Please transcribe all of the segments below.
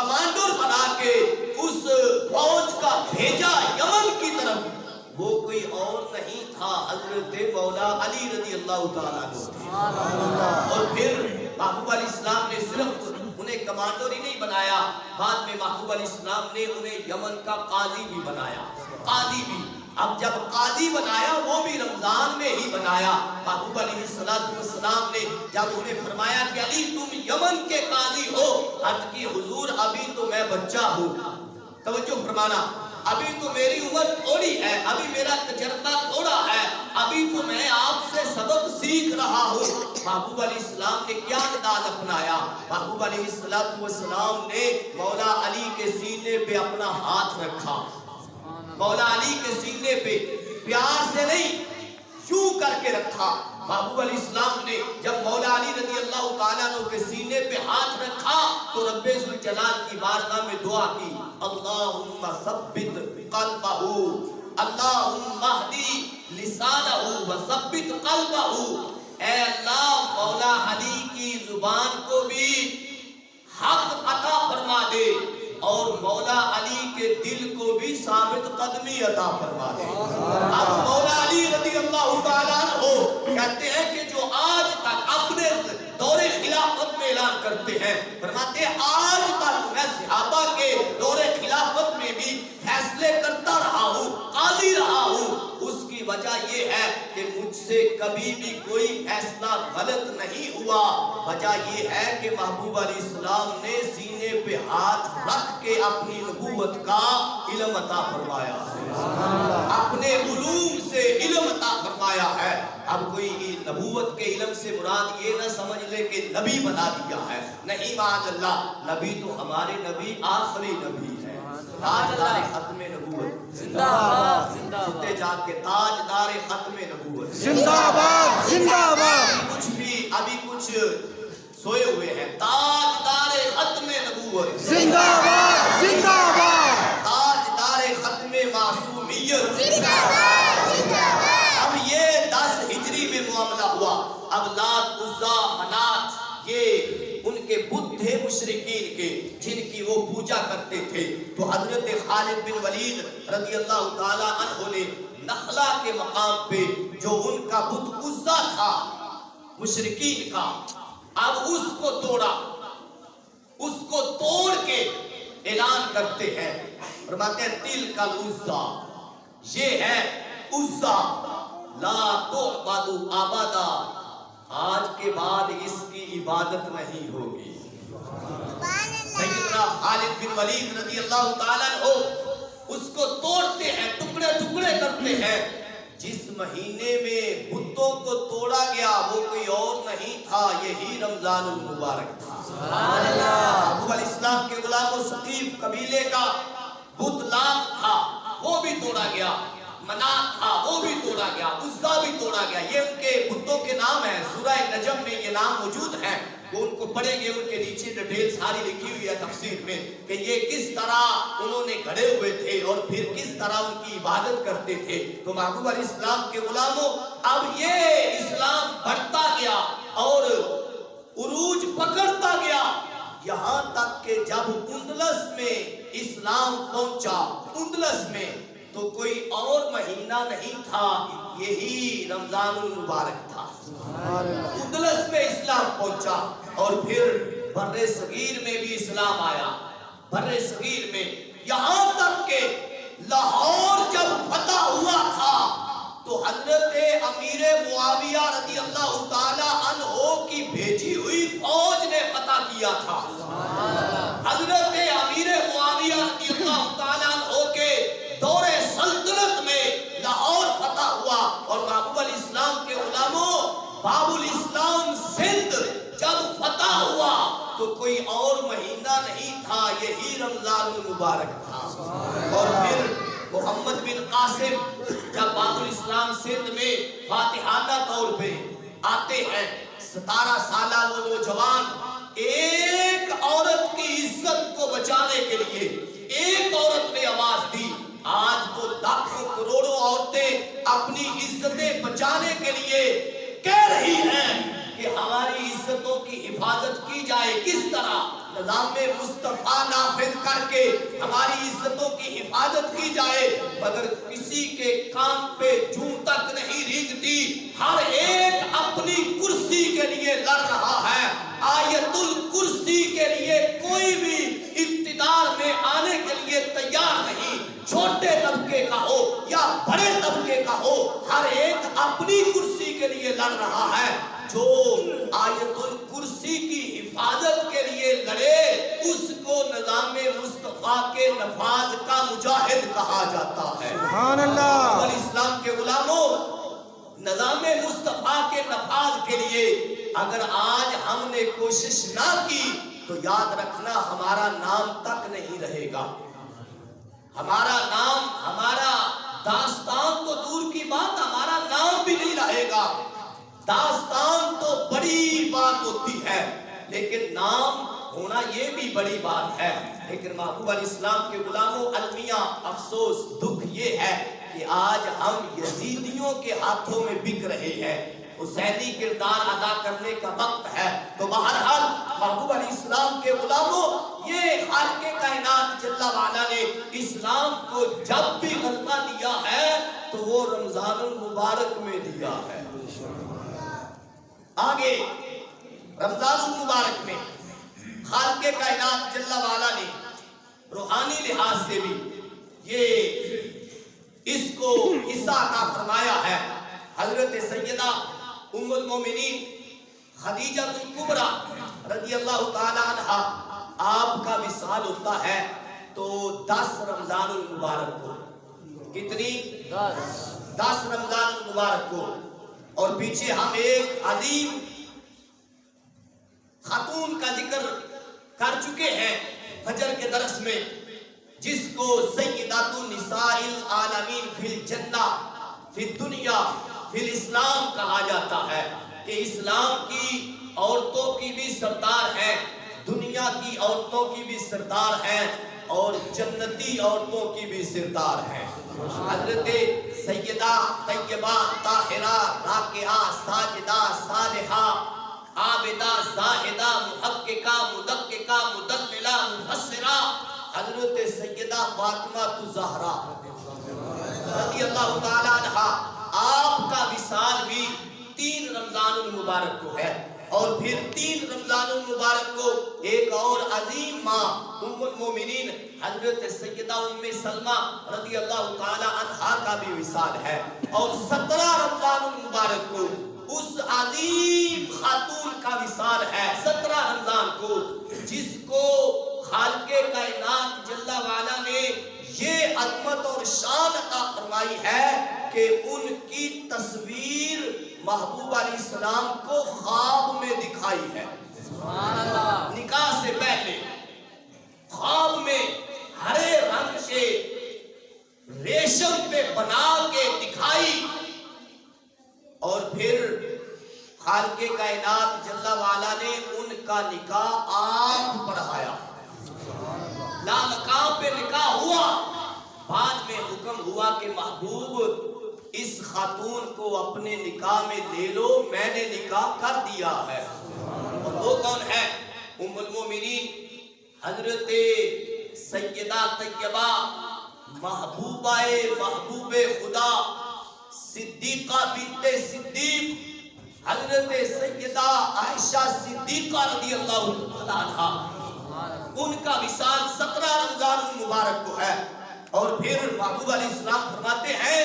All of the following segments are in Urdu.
کمانڈر بنا کے اس فوج کا بھیجا یمن کی طرف، وہ کوئی اور نہیں تھا حضرت مولا علی رضی اللہ تعالیٰ عنہ تھے۔ اور پھر محبوب علیہ السلام نے صرف انہیں کمانڈر ہی نہیں بنایا، بعد میں محبوب علیہ السلام نے انہیں یمن کا قاضی بھی بنایا، قاضی بھی۔ اب جب قاضی بنایا وہ بھی رمضان میں ہی بنایا، محبوب علیہ السلام نے جب انہیں فرمایا کہ علی تم یمن کے قاضی ہو، عرض کی حضور ابھی تو میں بچہ ہوں، توجہ فرمانا، ابھی تو میری عمر تھوڑی ہے، ابھی میرا تجربہ تھوڑا ہے، ابھی تو میں آپ سے سبق سیکھ رہا ہوں۔ محبوب علیہ السلام نے کیا انداز اپنایا؟ محبوب علیہ السلام نے مولا علی کے سینے پہ اپنا ہاتھ رکھا، مولا علی کے سینے پہ پیار سے نہیں یوں کر کے رکھا۔ محبوب علیہ السلام نے جب مولا علی رضی اللہ تعالیٰ عنہ کے سینے پہ ہاتھ رکھا تو رب ذوالجلال کی بارگاہ میں دعا کی، اللہم ثبت قلبہ، اللہم اہدی لسانہ وثبت قلبہ، اے اللہ مولا علی کی زبان کو بھی حق عطا فرما دے اور مولا علی کے دل کو بھی ثابت قدمی عطا فرما دے۔ اب مولا علی رضی اللہ تعالیٰ عنہ کہتے ہیں کہ جو آج تک اپنے دور خلافت میں اعلان کرتے ہیں، فرماتے ہیں آج تک میں صحابہ کے دور خلافت میں بھی فیصلے کرتا رہا ہوں، قاضی رہا ہوں، اس کی وجہ یہ ہے کہ مجھ سے کبھی بھی کوئی فیصلہ غلط نہیں ہوا۔ وجہ یہ ہے کہ محبوب علیہ السلام نے سینے پہ ہاتھ رکھ کے اپنی نبوت کا علم عطا فرمایا ہے، اپنے علوم سے علم عطا فرمایا ہے۔ اب کوئی نبوت کے علم سے مراد یہ نہ سمجھ لے کہ نبی بنا دیا ہے، نہیں معاذ اللہ، نبی تو ہمارے نبی آخری نبی ہے، تاجدار ختم نبوت، زندہ آباد، ستے جاگ کے تاجدار ختم نبوت، زندہ آباد، زندہ آباد۔ ابھی کچھ سوئے ہوئے ہیں، تاجدار ختم نبوت، زندہ آباد، زندہ آباد، تاجدار ختم معصومیت، زندہ آباد، زندہ آباد۔ اب یہ 10 ہجری میں معاملہ ہوا، اب لات، عزا، منات یہ ان کے بت تھے مشرکین کے جن کی وہ پوجا کرتے تھے، تو حضرت خالد بن ولید رضی اللہ تعالیٰ عنہ نے نخلا کے مقام پہ جو ان کا بت عزا تھا مشرکین کا، اب اس کو توڑا، اس کو توڑ کے اعلان کرتے ہیں، فرماتے ہیں تلک العزا، یہ ہے عزا، لا تعبد ابدا، آج کے بعد اس کی عبادت نہیں ہوگی۔ سیدنا خالد بن ولید رضی اللہ تعالیٰ عنہ اس کو توڑتے ہیں، ٹکڑے ٹکڑے کرتے ہیں۔ جس مہینے میں بتوں کو توڑا گیا وہ کوئی اور نہیں تھا، یہی رمضان المبارک تھا۔ ابو علیہ السلام کے غلام و ثقیف قبیلے کا بت لات تھا، وہ بھی توڑا گیا، منات تھا وہ بھی توڑا گیا، عزا بھی توڑا گیا۔ یہ ان کے بتوں کے نام ہیں، سورہ نجم میں یہ نام موجود ہیں، وہ ان کو پڑھیں گے، ان کے نیچے ڈیٹیل ساری لکھی ہوئی ہے تفسیر میں کہ یہ کس طرح انہوں نے گھڑے ہوئے تھے اور پھر کس طرح ان کی عبادت کرتے تھے۔ تو محبوب علیہ السلام کے غلاموں، اب یہ اسلام بڑھتا گیا اور عروج پکڑتا گیا، یہاں تک کہ جب اندلس میں اسلام پہنچا، اندلس میں تو کوئی اور مہینہ نہیں تھا، یہی رمضان المبارک تھا۔ اندلس میں اسلام پہنچا اور پھر بر صغیر میں بھی اسلام آیا، بر صغیر میں، یہاں تک کہ لاہور جب فتح ہوا تھا تو حضرت امیر معاویہ رضی اللہ تعالی عنہ کی بھیجی ہوئی فوج نے فتح کیا تھا۔ حضرت امیر معاویہ رضی اللہ تعالی عنہ کے دور سلطنت میں لاہور فتح ہوا اور محبوب علیہ السلام کے غلاموں، باب الاسلام سندھ جب فتح ہوا تو کوئی اور مہینہ نہیں تھا، یہی رمضان المبارک تھا۔ اور پھر محمد بن قاسم جب باب الاسلام سندھ میں فاتحانہ طور پہ آتے ہیں، 17 سالہ وہ نوجوان ایک عورت کی عزت کو بچانے کے لیے ایک عورت نے آواز دی، آج تو لاکھوں کروڑوں عورتیں اپنی عزتیں بچانے کے لیے کہہ رہی ہیں کہ ہماری عزتوں کی حفاظت کی جائے، کس طرح؟ نظام مصطفیٰ نافذ کر کے ہماری عزتوں کی حفاظت کی جائے، مگر کسی کے کام پہ جوں تک نہیں ریگتی، ہر ایک اپنی کرسی کے لیے لڑ رہا ہے۔ آیت الکرسی کے لیے کوئی بھی اقتدار میں آنے کے لیے تیار نہیں، چھوٹے طبقے کا ہو یا بڑے طبقے کا ہو، ہر ایک اپنی کرسی کے لیے لڑ رہا ہے۔ جو آیت الکرسی کی حفاظت کے لیے لڑے اس کو نظام مصطفیٰ کے نفاذ کا مجاہد کہا جاتا ہے۔ سبحان اللہ۔ اور اسلام کے غلاموں، نظام مصطفیٰ کے نفاذ کے لیے اگر آج ہم نے کوشش نہ کی تو یاد رکھنا ہمارا نام تک نہیں رہے گا، ہمارا نام، ہمارا داستان تو دور کی بات، ہمارا نام بھی نہیں رہے گا۔ داستان تو بڑی بات ہوتی ہے لیکن نام ہونا یہ بھی بڑی بات ہے۔ لیکن محبوب علیہ السلام کے غلاموں، المیہ افسوس دکھ یہ ہے کہ آج ہم یزیدیوں کے ہاتھوں میں بک رہے ہیں۔ حسینی کردار ادا کرنے کا وقت ہے۔ تو بہرحال محبوب علیہ السلام کے غلاموں، یہ خالق کائنات جل وعلا نے اسلام کو جب بھی غلبہ دیا ہے تو وہ رمضان المبارک میں دیا ہے۔ آگے رمضان المبارک میں خالق کائنات جل وعلا نے روحانی لحاظ سے بھی یہ اس کو حصہ عطا فرمایا ہے۔ حضرت سیدہ ام المومنین خدیجہ الکبریٰ رضی اللہ تعالی عنہا، آپ کا وصال ہوتا ہے تو 10 رمضان المبارک کو، کتنی؟ 10 رمضان المبارک کو۔ اور پیچھے ہم ایک عظیم خاتون کا ذکر کر چکے ہیں فجر کے درس میں، جس کو سیدات النساء العالمین فی الجنہ فی الدنیا فی الاسلام کہا جاتا ہے، کہ اسلام کی عورتوں کی بھی سردار ہیں، دنیا کی عورتوں کی بھی سردار ہیں، اور جنتی عورتوں کی بھی سردار ہیں۔ حضرت سیدہ طیبہ طاہرہ راکعہ ساجدہ صالحہ عابدہ زاہدہ محققہ مدققہ مدللہ مفسرہ حضرت سیدہ فاطمہ الزہرا رضی اللہ تعالی عنہا، آپ کا وصال بھی 3 رمضان المبارک کو ہے۔ اور پھر 3 رمضان المبارک کو ایک اور عظیم ماں ام المومنین حضرت سیدہ ام سلمہ رضی اللہ تعالی عنہا کا بھی وصال ہے۔ اور 17 رمضان المبارک کو اس عظیم خاتون کا وصال ہے، 17 رمضان کو، جس کو خالق کائنات جل وعلا نے یہ عظمت اور شان عطا فرمائی ہے کہ ان کی تصویر محبوب علیہ السلام کو خواب میں دکھائی ہے۔ نکاح سے پہلے خواب میں ہرے رنگ سے ریشم پہ بنا کے دکھائی، اور پھر خالق کائنات جل وعلا نے ان کا نکاح آپ پڑھایا، لامکان پہ نکاح ہوا۔ بعد میں حکم ہوا کہ محبوب اس خاتون کو اپنے نکاح میں لے لو، میں نے نکاح کر دیا ہے۔ اور وہ کون ہے؟ ام المومنین حضرت سیدہ طیبہ محبوبہ محبوب خدا صدیقہ بنت صدیق حضرت سیدہ عائشہ صدیقہ رضی اللہ عنہا، ان کا وصال 17 رمضان المبارک کو ہے۔ اور پھر محبوب علیہ السلام فرماتے ہیں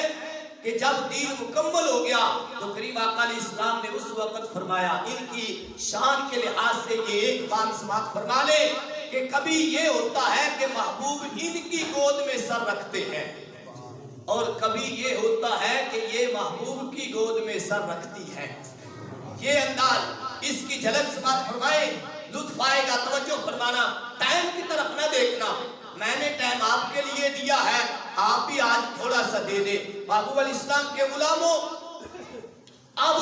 کہ جب دین مکمل ہو گیا تو کریم آقا علیہ السلام نے اس وقت فرمایا، ان کی شان کے لحاظ سے یہ ایک بات سماعت فرما لے کہ کبھی یہ ہوتا ہے کہ محبوب ان کی گود میں سر رکھتے ہیں، اور کبھی یہ ہوتا ہے کہ یہ محبوب کی گود میں سر رکھتی ہے۔ یہ انداز، اس کی جھلک سماعت فرمائے، لطف آئے گا، توجہ فرمانا، ٹائم کی طرف نہ دیکھنا، میں نے ٹائم آپ کے لیے دیا ہے، آپ بھی آج تھوڑا سا دے دیں۔ محبوب علیہ السلام کے غلاموں، اب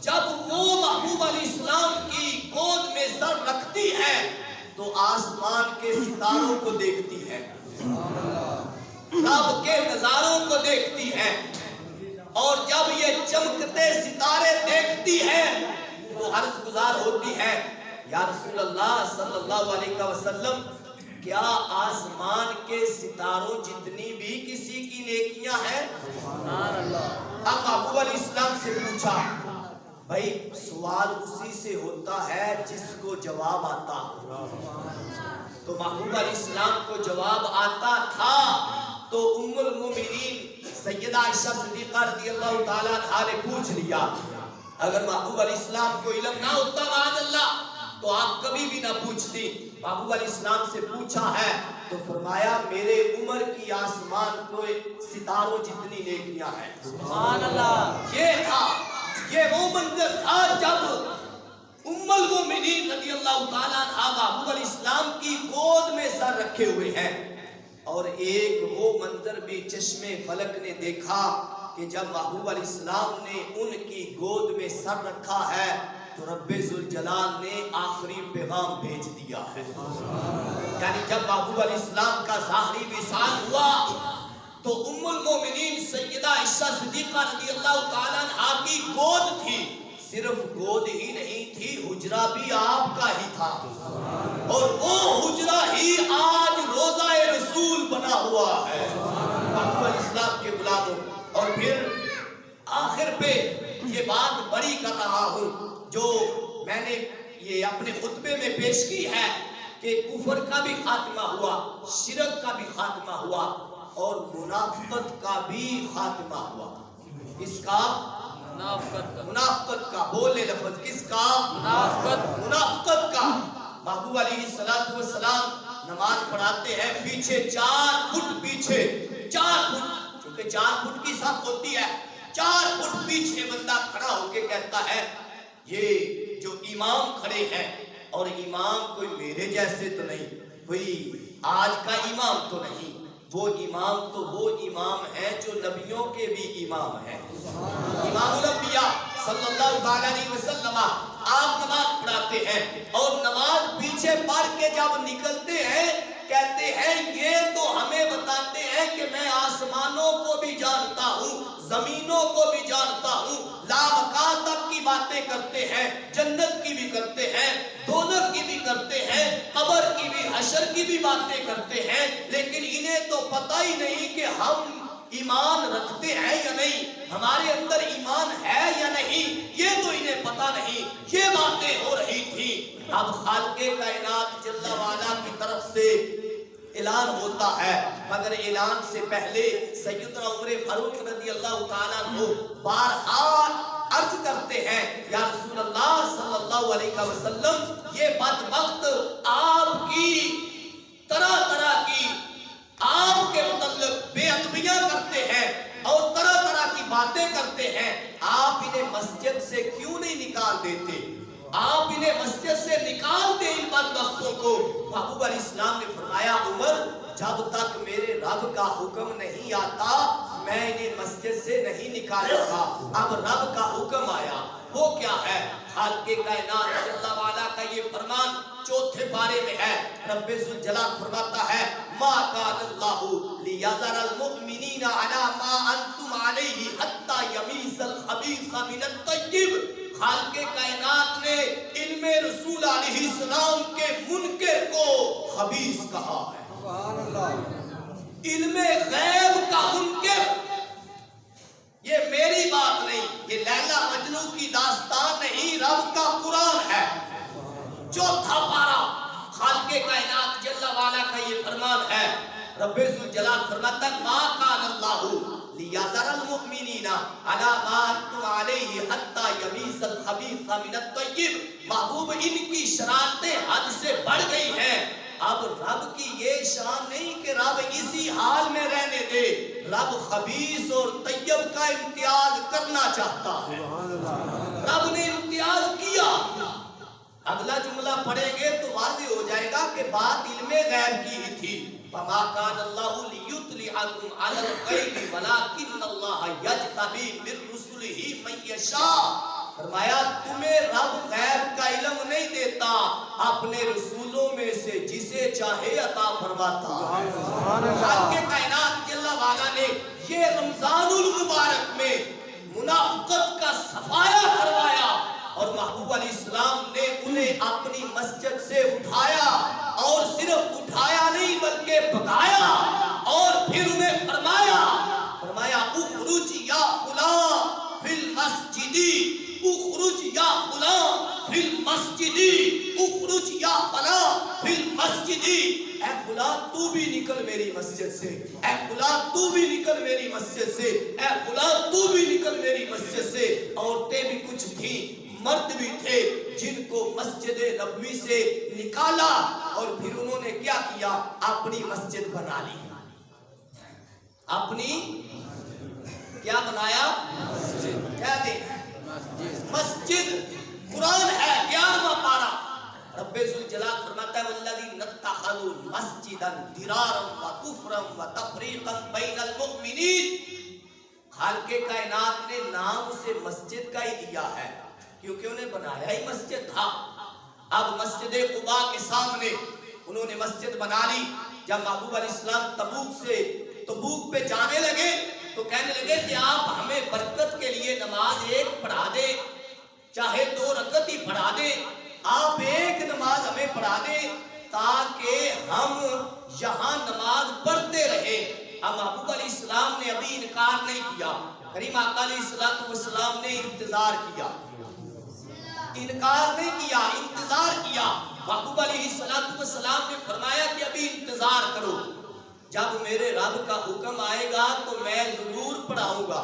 جب وہ محبوب علیہ السلام کی گود میں سر رکھتی ہے تو آسمان کے ستاروں کو دیکھتی ہے، رب کے نظاروں کو دیکھتی ہے، اور جب یہ چمکتے ستارے دیکھتی ہے تو عرض گزار ہوتی ہے یا رسول اللہ صلی اللہ علیہ وسلم کیا آسمان کے ستاروں جتنی بھی کسی کی نیکیاں ہیں؟ اب محبوب علیہ السلام سے پوچھا، بھائی سوال اسی سے ہوتا ہے جس کو جواب آتا، تو محبوب علیہ السلام کو جواب آتا تھا تو ام المومنین سیدہ عائشہ صدیقہ رضی اللہ تعالیٰ عنہا نے پوچھ لیا۔ اگر محبوب علیہ السلام کو علم نہ ہوتا معاذ اللہ تو آپ کبھی بھی نہ پوچھتی۔ محبوب علیہ السلام سے پوچھا ہے تو فرمایا میرے عمر کی آسمان کو ستاروں جتنی نیکیاں ہیں۔ سبحان اللہ۔ یہ تھا، یہ وہ منظر تھا جب ام المومنین رضی اللہ تعالیٰ عنہا محبوب علیہ السلام کی گود میں سر رکھے ہوئے ہیں، اور ایک وہ منظر بھی چشم فلک نے دیکھا کہ جب محبوب علیہ السلام نے ان کی گود میں سر رکھا ہے تو رب ذوالجلال نے آخری پیغام بھیج دیا ہے۔ یعنی جب محبوب علیہ السلام کا ظاہری وصال ہوا تو ام المومنین سیدہ عائشہ صدیقہ رضی اللہ تعالیٰ عنہا کی گود تھی، صرف گود ہی نہیں تھی، حجرہ بھی آپ کا ہی تھا، اور وہ حجرہ ہی آج روضہ رسول بنا ہوا ہے محبوب علیہ السلام کے غلاموں۔ اور پھر آخر پہ یہ بات بڑی کر رہا ہوں جو میں نے یہ اپنے خطبے میں پیش کی ہے کہ کفر کا بھی خاتمہ ہوا، شرک کا بھی خاتمہ ہوا، اور منافقت کا بھی خاتمہ ہوا۔ اس کا منافقت کا بولے لفظ کس کا؟ منافقت کا۔ محبوب علیہ السلام نماز پڑھاتے ہیں، پیچھے 4 فٹ پیچھے، 4 فٹ، چونکہ 4 فٹ کی صف ہوتی ہے، 4 فٹ پیچھے بندہ کھڑا ہو کے کہتا ہے یہ جو امام کھڑے ہیں، اور امام کوئی میرے جیسے تو نہیں، کوئی آج کا امام تو نہیں، وہ امام تو وہ امام ہے جو نبیوں کے بھی امام ہیں، امام الانبیاء صلی اللہ علیہ وسلم۔ آپ نماز پڑھاتے ہیں اور نماز پیچھے پڑھ کے جب نکلتے ہیں کہتے ہیں یہ تو ہمیں بتاتے ہیں کہ میں آسمانوں کو بھی جانتا ہوں، زمینوں کو بھی جانتا ہوں، لامکان تک کی باتیں کرتے ہیں، جنت کی بھی کرتے ہیں، دوزخ کی بھی کرتے ہیں، قبر کی بھی، حشر کی بھی باتیں کرتے ہیں، لیکن انہیں تو پتہ ہی نہیں کہ ہم ایمان رکھتے ہیں یا نہیں، ہمارے اندر ایمان ہے یا نہیں، یہ تو انہیں پتہ نہیں۔ یہ باتیں ہو رہی تھی۔ اب خالق کائنات جل وعلا کی طرف سے اعلان ہوتا ہے، مگر اعلان سے پہلے سیدنا عمر فاروق رضی اللہ تعالیٰ عنہ بارہا عرض کرتے ہیں یا رسول اللہ صلی اللہ علیہ وسلم یہ بدبخت آپ کی طرح طرح کی آپ کے متعلق بے ادبیاں کرتے ہیں اور طرح طرح کی باتیں کرتے ہیں، آپ انہیں مسجد سے کیوں نہیں نکال دیتے؟ آپ انہیں مسجد سے نکال دیں ان بدبختوں کو۔ محبوب علیہ السلام نے فرمایا عمر جب تک میرے رب کا حکم نہیں آتا میں انہیں مسجد سے نہیں نکالوں گا۔ اب رب کا حکم آیا، وہ کیا ہے؟ خالق کائنات جل وعلا کا یہ فرمان 4 پارے میں ہے۔ رب ذوالجلال فرماتا ہے ما کان اللہ لیذر المؤمنین علی ما انتم علیہ حتی یمیز الخبیث من الطیب۔ خالق کائنات نے علم رسول علیہ السلام کے منکر کو خبیث کہا ہے۔ علم غیب کا منکر، یہ میری بات نہیں، یہ لیلا مجنو کی داستان نہیں، رب کا قرآن ہے۔ 4 پارہ خالق کائنات جل وعلا کا یہ فرمان ہے۔ رب ذوالجلال فرماتا ہے ما کان اللہ لیذر المؤمنین علی ما انتم علیہ حتی یمیز الخبیث من الطیب۔ محبوب ان کی شرارتیں حد سے بڑھ گئی ہیں۔ اب رب کی یہ شان نہیں کہ رب اسی حال میں رہنے دے، رب خبیث اور طیب کا امتیاز کرنا چاہتا ہے۔ رب نے امتیاز کیا۔ اگلا جملہ پڑھیں گے تو واضح ہو جائے گا کہ بات علم غیب کی ہی تھی۔ فما کان اللہ لیطلعکم علی الغیب ولکن اللہ یجتبی من رسلہ من یشاء۔ فرمایا تمہیں رب غیب کا علم نہیں دیتا، اپنے رسولوں میں سے جسے چاہے عطا فرماتا ہے۔ خالق کائنات جل وعلا نے یہ رمضان المبارک میں منافقت کا صفایا کروایا، اور محبوب علیہ السلام نے انہیں اپنی مسجد سے اٹھایا، اور صرف اٹھایا نہیں بلکہ بھگایا، اور پھر انہیں فرمایا اخرج یا فلاں فی المسجد، اخرج یا فلاں فی المسجد، اخرج یا فلاں فی المسجد، اے فلاں تو بھی نکل میری مسجد سے، اے فلاں تو بھی نکل میری مسجد سے، اے فلاں تو بھی نکل میری مسجد سے۔ عورتیں بھی کچھ تھیں، مرد بھی تھے، جن کو مسجد نبوی سے نکالا، اور پھر انہوں نے کیا کیا؟ اپنی مسجد بنا لی۔ اپنی کیا بنایا؟ کیا دیں؟ مسجد۔ قرآن ہے 11واں پارہ، رب ذوالجلال فرماتا ہے والذین اتخذوا مسجدا ضرارا وکفرا وتفریقا بین المؤمنین۔ خالق کائنات نے نام اسے مسجد کا ہی دیا ہے کیونکہ انہیں بنایا ہی مسجد تھا۔ اب مسجد قباء کے سامنے انہوں نے مسجد بنا لی۔ جب محبوب علیہ السلام تبوک پہ جانے لگے تو کہنے لگے کہ آپ ہمیں برکت کے لیے نماز ایک پڑھا دیں، چاہے 2 رکعت ہی پڑھا دیں، آپ ایک نماز ہمیں پڑھا دیں تاکہ ہم یہاں نماز پڑھتے رہیں۔ اب محبوب علیہ السلام نے ابھی انکار نہیں کیا، کریم آقا علیہ السلام نے انتظار کیا، انکار نہیں کیا، انتظار کیا۔ محبوب علیہ السلام نے فرمایا کہ ابھی انتظار کرو، جب میرے رب کا حکم آئے گا تو میں ضرور پڑھاؤں گا،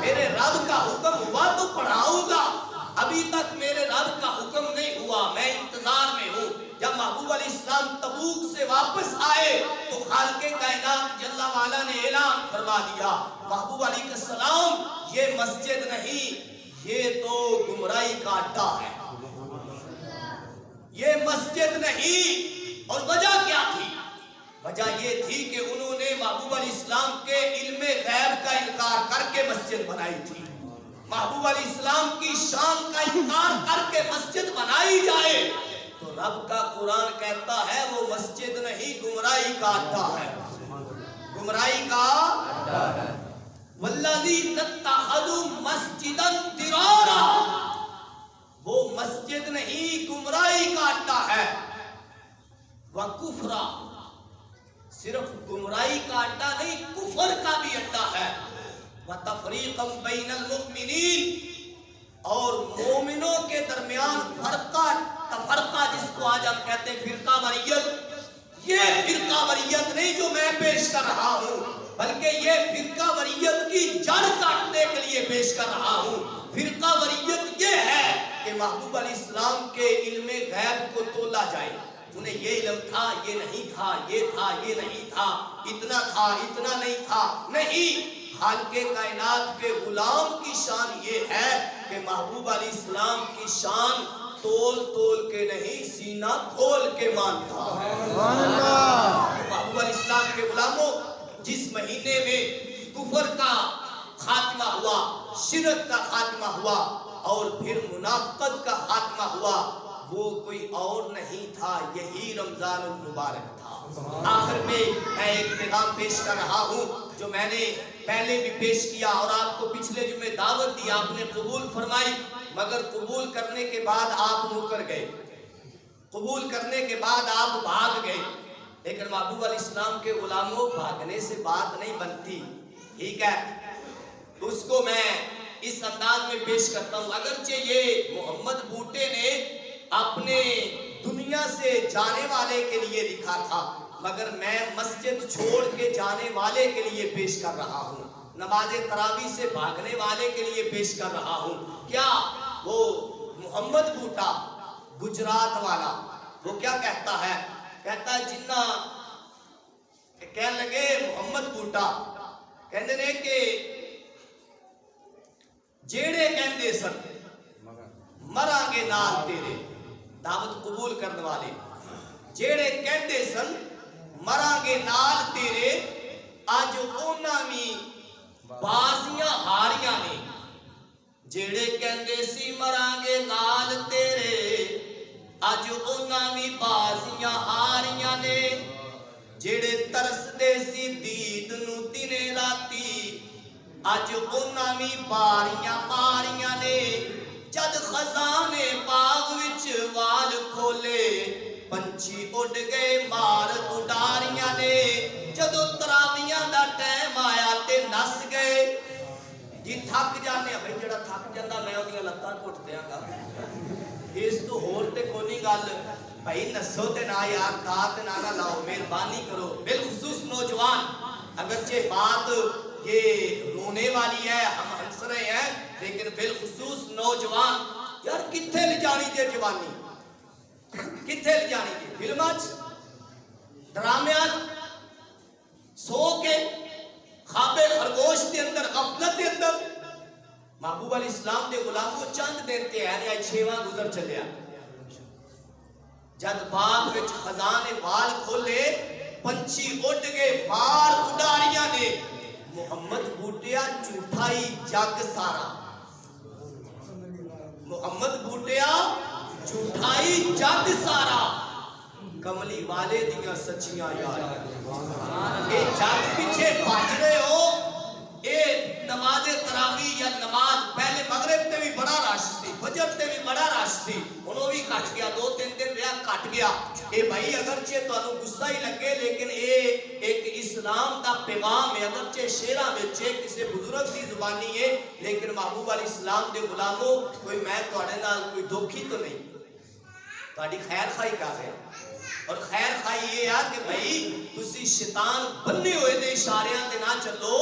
میرے رب کا حکم ہوا تو پڑھاؤں گا، ابھی تک میرے رب کا حکم نہیں ہوا، میں انتظار میں ہوں۔ جب محبوب علیہ السلام تبوک سے واپس آئے تو خالق کائنات جل وعلا نے اعلان فرما دیا محبوب علیہ السلام یہ مسجد نہیں، یہ تو گمراہی کا اڈا ہے، یہ مسجد نہیں۔ اور وجہ کیا تھی؟ وجہ یہ تھی کہ انہوں نے محبوب علیہ السلام کے علم غیب کا انکار کر کے مسجد بنائی تھی۔ محبوب علیہ السلام کی شان کا انکار کر کے مسجد بنائی جائے تو رب کا قرآن کہتا ہے وہ مسجد نہیں، گمراہی کا اڈا ہے، گمراہی کا اڈا ہے۔ والذین اتخذوا مسجدا ضرارا، وہ مسجد نہیں، گمراہی کا اڈا ہے۔ وکفرا، صرف گمراہی کا اڈا نہیں، کفر کا بھی اڈا ہے۔ وتفریقا بین المؤمنین، اور مومنوں کے درمیان تفرقہ جس کو آج ہم کہتے ہیں فرقہ واریت، یہ فرقہ واریت نہیں جو میں پیش کر رہا ہوں، بلکہ یہ فرقہ واریت کی جڑ کاٹنے کے لیے پیش کر رہا ہوں۔ فرقہ واریت یہ ہے کہ محبوب علیہ السلام کے علم غیب کو تولا جائے، انہیں یہ علم تھا، یہ نہیں تھا، یہ تھا، یہ نہیں تھا، اتنا تھا، اتنا نہیں تھا، نہیں۔ خالق کائنات کے غلام کی شان یہ ہے کہ محبوب علیہ السلام کی شان تول کے نہیں، سینہ کھول کے مانتا ہے۔ محبوب علیہ السلام کے غلاموں، جس مہینے میں کفر کا خاتمہ ہوا، شرک کا خاتمہ ہوا اور پھر منافقت کا خاتمہ ہوا، وہ کوئی اور نہیں تھا، یہی رمضان المبارک تھا۔ آخر میں ایک پیغام پیش کر رہا ہوں جو میں نے پہلے بھی پیش کیا اور آپ کو پچھلے جمعے دعوت دی، آپ نے قبول فرمائی، مگر قبول کرنے کے بعد آپ مکر گئے، قبول کرنے کے بعد آپ بھاگ گئے۔ لیکن محبوب علیہ السلام کے غلاموں، بھاگنے سے بات نہیں بنتی، ٹھیک ہے؟ اس کو میں اس انداز میں پیش کرتا ہوں۔ اگرچہ یہ محمد بوٹے نے اپنے دنیا سے جانے والے کے لیے لکھا تھا، مگر میں مسجد چھوڑ کے جانے والے کے لیے پیش کر رہا ہوں، نماز تراویح سے بھاگنے والے کے لیے پیش کر رہا ہوں۔ کیا وہ محمد بوٹا گجرات والا وہ کیا کہتا ہے؟ کہتا ہے جنہ کہنے لگے محمد بوٹا کہنے نے کہ جیڑے کہندے سن مراں گے نال تیرے، دعوت قبول کرنے والے، جیڑے کہندے سن مراں گے نال تیرے، اج اونا بھی بازیاں ہاریاں نے، جیڑے کہندے سی مراں گے نال تیرے، اج اونا بھی بازیاں ہاریاں نے، جیڑے ترس دے سی دید نو دنے راتی، اج اونا بھی باریاں ماریاں نے، جد خزانے باغ وچ وال کھولے پنچھی اڑ گئے مار اڈاریاں نے جدو تراویاں دا ٹائم آیا تے نس گئے جی تھک جانے بھائی جڑا تھک جاندہ میں اودیاں لتاں گھٹ دیاں گا اس تو ہور تے کونی گل بھائی نسو تے نہ یار دات نہ لاؤ مہربانی کرو بالخصوص نوجوان اگرچہ بات یہ رونے والی ہے ہم ہنس رہے ہیں لیکن بالخصوص نوجوان یار کتھے لے جانی جے جوانی کتھے لے جانی جے فلماں ڈرامیاں سو کے خواب خرگوش دے اندر غفلت دے اندر محبوب علیہ السلام دے غلام کو چند دن تے ہے چھواں گزر چلیا جد باغ وچ خزانے وال کھولے پنچھی اڑ گئے مار اڈاریاں نے محمد بوٹیا جھوٹائی جگ سارا محمد بوٹیا جھوٹائی جگ سارا کملی والے دیاں سچیاں یار اے جگ پیچھے بھاج رہے ہو اے نماز تراوی یا نماز پہلے مغرب تے بھی بڑا رش سی فجر تے بھی بڑا رش سی انہوں بھی کٹ گیا 2-3 دن رہا کٹ گیا اے بھائی اگرچہ تو انہوں غصہ ہی لگے لیکن اے ایک اسلام دا پیغام ہے اگرچہ شیرہ بچے کسی بزرگ دی زبانی ہے لیکن محبوب علیہ السلام دے غلاموں کوئی میں توڑے نال کوئی دکھی تو نہیں توڑی خیر خواہی کا ہے اور خیر خواہی یہ ہے کہ بھائی تسی شیطان بننے ہوئے دے اشاریاں دے نہ چلو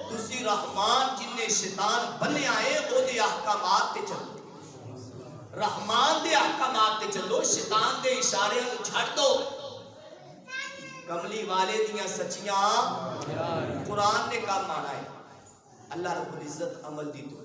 تسی رحمان جن نے شیطان بننے آئے وہ دے احکامات تے چلو رحمان دے احکامات تے چلو شیطان دے اشاریاں کو چھڑ دو کملی والے دیاں سچیاں قرآن نے کام مانا ہے اللہ رب العزت عمل دی تو